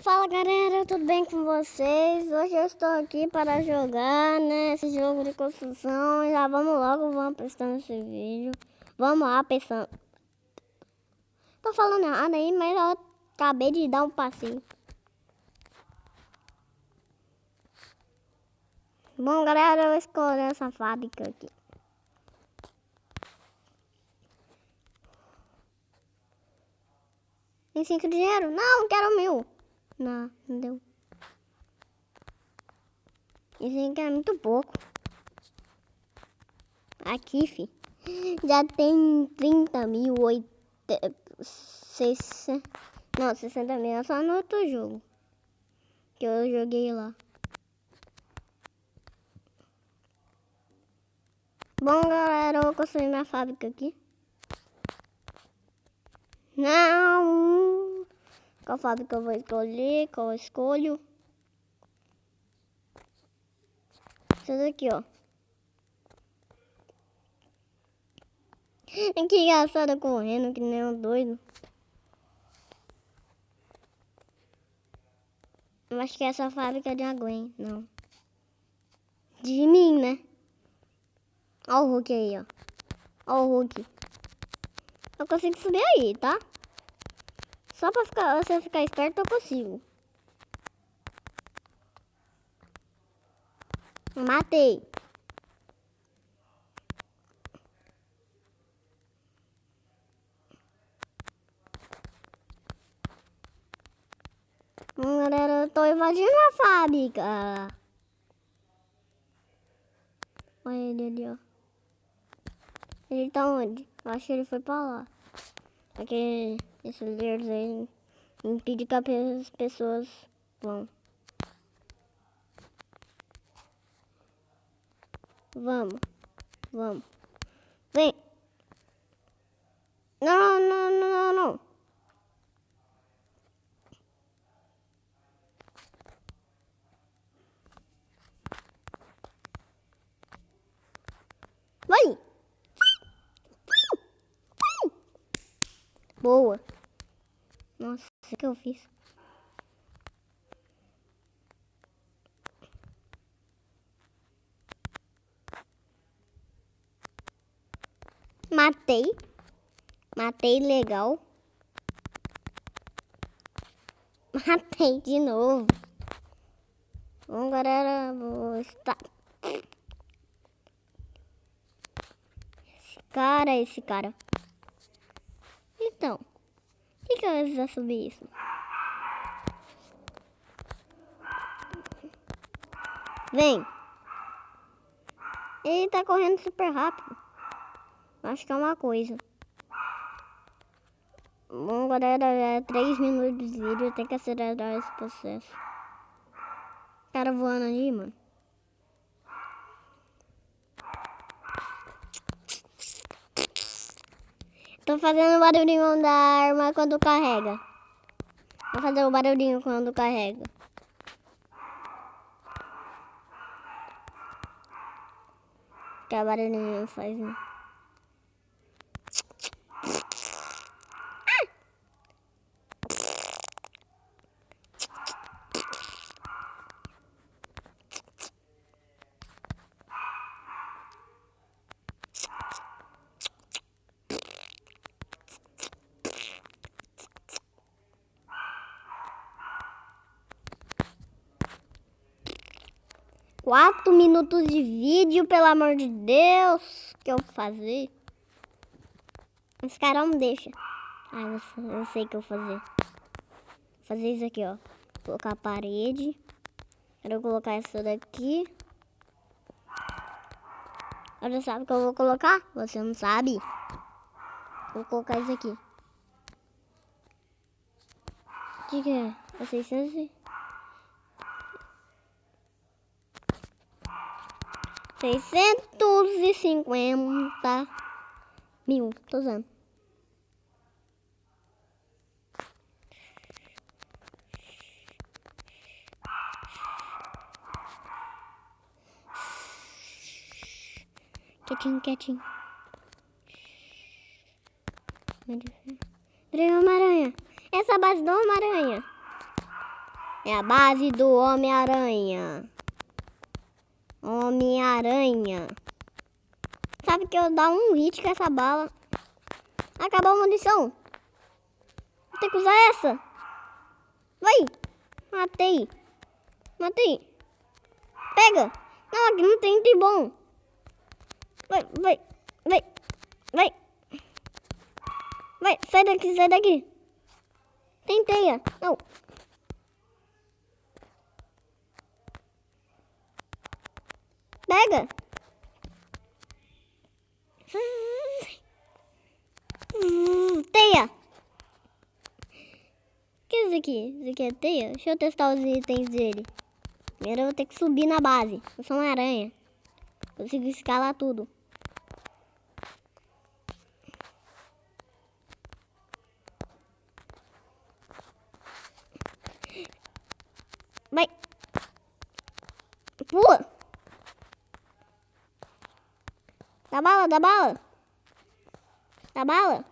Fala galera, tudo bem com vocês? Hoje eu estou aqui para jogar nesse jogo de construção. Já vamos logo, vamos prestando esse vídeo. Vamos lá, pensando. Tô falando errado aí, mas eu acabei de dar um passeio. Bom galera, eu vou escolher essa fábrica aqui. Tem 5 dinheiro? Não, quero 1000. Não deu. Isso aqui é muito pouco. Aqui, fi. Já tem 30 mil, 60 mil. É só no outro jogo que eu joguei lá. Bom, galera, eu vou construir minha fábrica aqui. Não! Qual fábrica eu vou escolher? Qual eu escolho? Essa daqui, ó. Que engraçado correndo que nem um doido. Eu acho que essa fábrica é de Gwen, não. De mim, né? Ó o Hulk aí, ó. Ó o Hulk. Eu consigo subir aí, tá? Só pra você ficar esperto, eu consigo. Matei. Galera, eu tô invadindo a fábrica. Olha ele ali, ó. Ele tá onde? Eu acho que ele foi pra lá. Porque esses líderes aí impedem que as pessoas vão. Vamos. Vem. Não. Vai. Boa. Nossa, o que eu fiz? Matei legal. Matei de novo. Bom, galera, vou estar... Esse cara. Então, por que eu ia precisar subir isso? Vem. Ele tá correndo super rápido. Acho que é uma coisa. Bom, galera, é 3 minutos de vídeo. Tem que acelerar esse processo. Cara voando ali, mano. Tô fazendo o barulhinho da arma quando carrega. Vou fazer o barulhinho quando carrega. Que barulhinho faz, né? 4 minutos de vídeo, pelo amor de Deus, que eu vou fazer? Esse cara não deixa. Eu sei o que eu vou fazer. Vou fazer isso aqui, ó. Colocar a parede. Quero colocar essa daqui. Você sabe o que eu vou colocar? Você não sabe? Vou colocar isso aqui. O que é? É 600? 650 mil. Tô usando. Quietinho. Virei uma aranha. Essa base do Homem-Aranha. É a base do Homem-Aranha. Homem-Aranha. Sabe que eu dar um hit com essa bala. Acabou a munição. Vou ter que usar essa. Vai. Matei. Matei. Pega. Não, aqui não tem item bom. Vai, vai, vai, vai. Vai, sai daqui, sai daqui. Tem teia. Não. Pega. Teia. O que é isso aqui? Isso aqui é teia? Deixa eu testar os itens dele. Primeiro eu vou ter que subir na base. Eu sou uma aranha. Consigo escalar tudo. Vai. Pula. Dá bala, dá bala. Dá bala.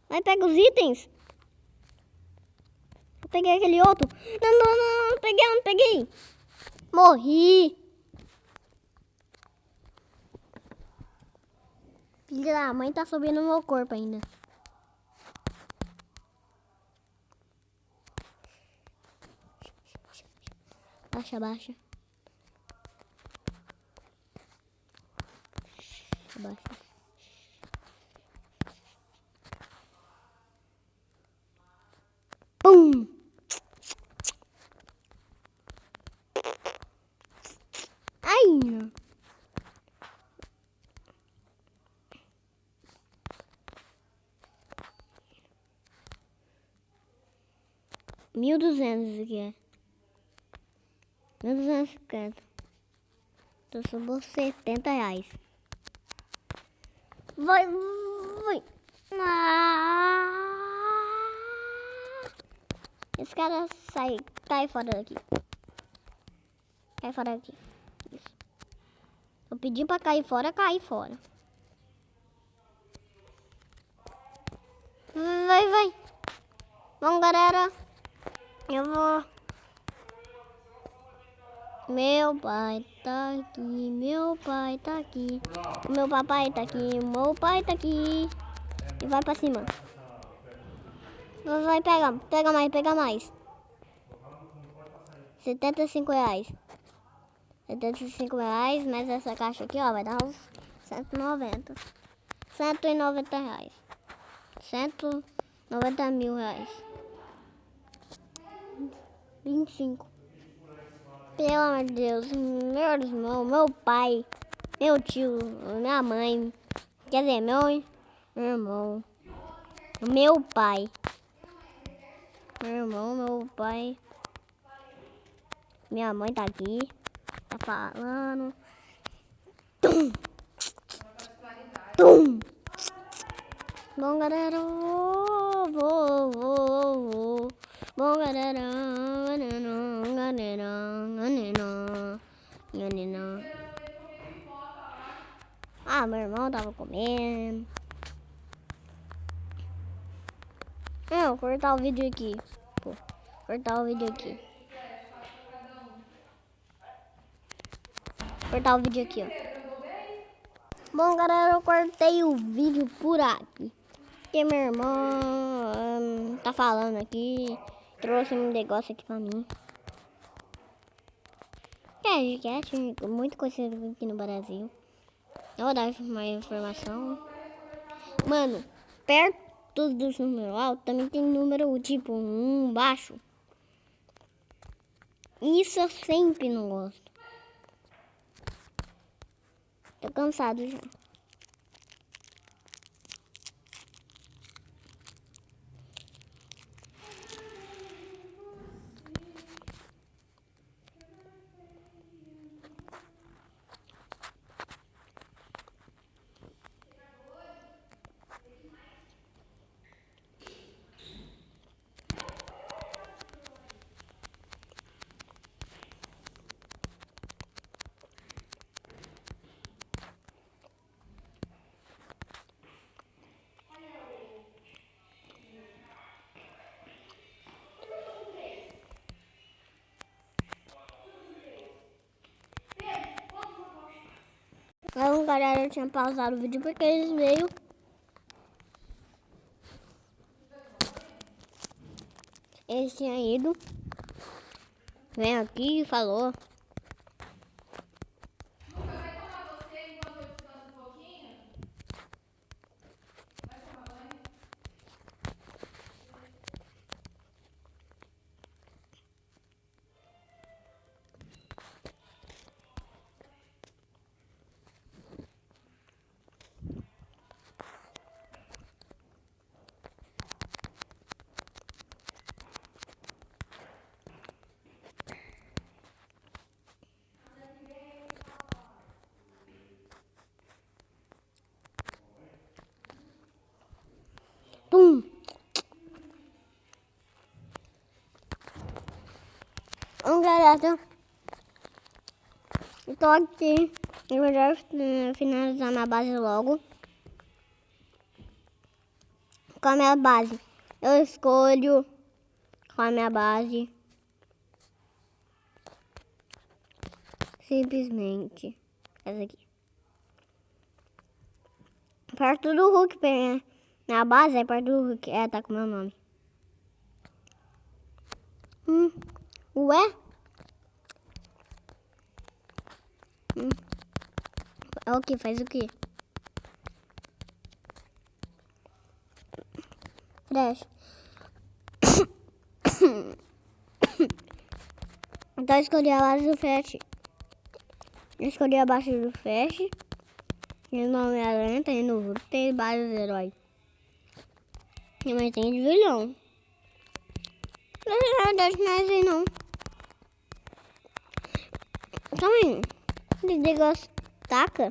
Vai, pega os itens. Eu peguei aquele outro. Não, não, não, não peguei, não peguei. Morri. Filha da mãe tá subindo no meu corpo ainda. Baixa, abaixa. Abaixa. Pum! Ai! 1.200 aqui é. 1.250. Então sobrou R$70. Vai, vai. Esse cara cai fora daqui. Cai fora daqui. Isso. Eu pedi pra cair fora, cair fora. Vai, vai. Vamos, galera. Eu vou. Meu pai tá aqui, meu pai tá aqui. O meu papai tá aqui, o meu pai tá aqui. E vai pra cima. Vai, pega mais, pega mais. R$75. R$75, mas essa caixa aqui, ó, vai dar uns 190. R$190. R$190.000. 25. Pelo amor de Deus, meu irmão, meu pai, meu tio, minha mãe, quer dizer, meu irmão, meu pai, meu irmão, meu pai, minha mãe tá aqui, tá falando. Tum, tum. Bom, galera, vou. Bom, galera, ah, meu irmão tava comendo. Vou cortar o vídeo aqui. Pô, cortar o vídeo aqui. Cortar o vídeo aqui, ó. Bom, galera, eu cortei o vídeo por aqui. Porque meu irmão tá falando aqui. Trouxe um negócio aqui pra mim. Cat, muito conhecido aqui no Brasil. Eu vou dar mais informação. Mano, perto dos números altos também tem número tipo 1 baixo. Isso eu sempre não gosto. Tô cansado já. galera tinha pausado o vídeo porque eles veio. Eles tinham ido. Vem aqui e falou. Lucas, vai tomar você enquanto eu descanso um pouquinho? Vai tomar banho? Pum! Galera, eu tô aqui. Eu vou já finalizar minha base logo. Com a minha base. Eu escolho com a minha base. Simplesmente essa aqui. Perto do Hulk, minha base é perto do Hulk. É, tá com meu nome. Ué? É o que? Faz o que? Crash. Então eu escolhi a base do Flash. Eu escolhi a base do Flash. Tem o nome Aranha, tem no Hulk, tem vários heróis. E mas tem de vilão. Na verdade não é assim não. Também. Esse negócio taca.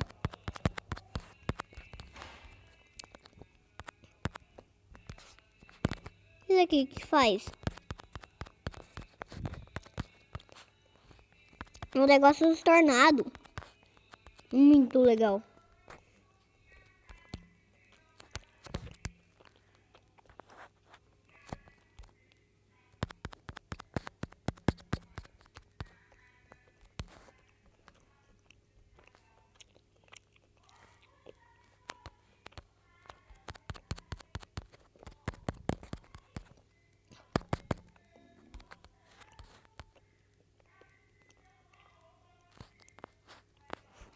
Isso aqui que faz? Um negócio dos tornados. Muito legal.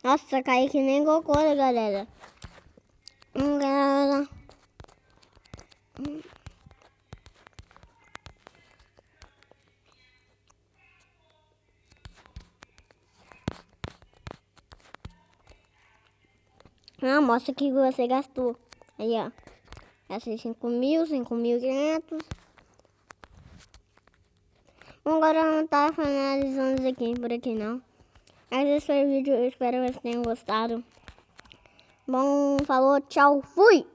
Nossa, caí que nem Goku, galera. Galera. Mostra o que você gastou. Aí, ó. Gastei 5.000, 5.500. Agora não tá finalizando isso aqui, por aqui não. Mas esse foi o vídeo, eu espero que vocês tenham gostado. Bom, falou, tchau, fui!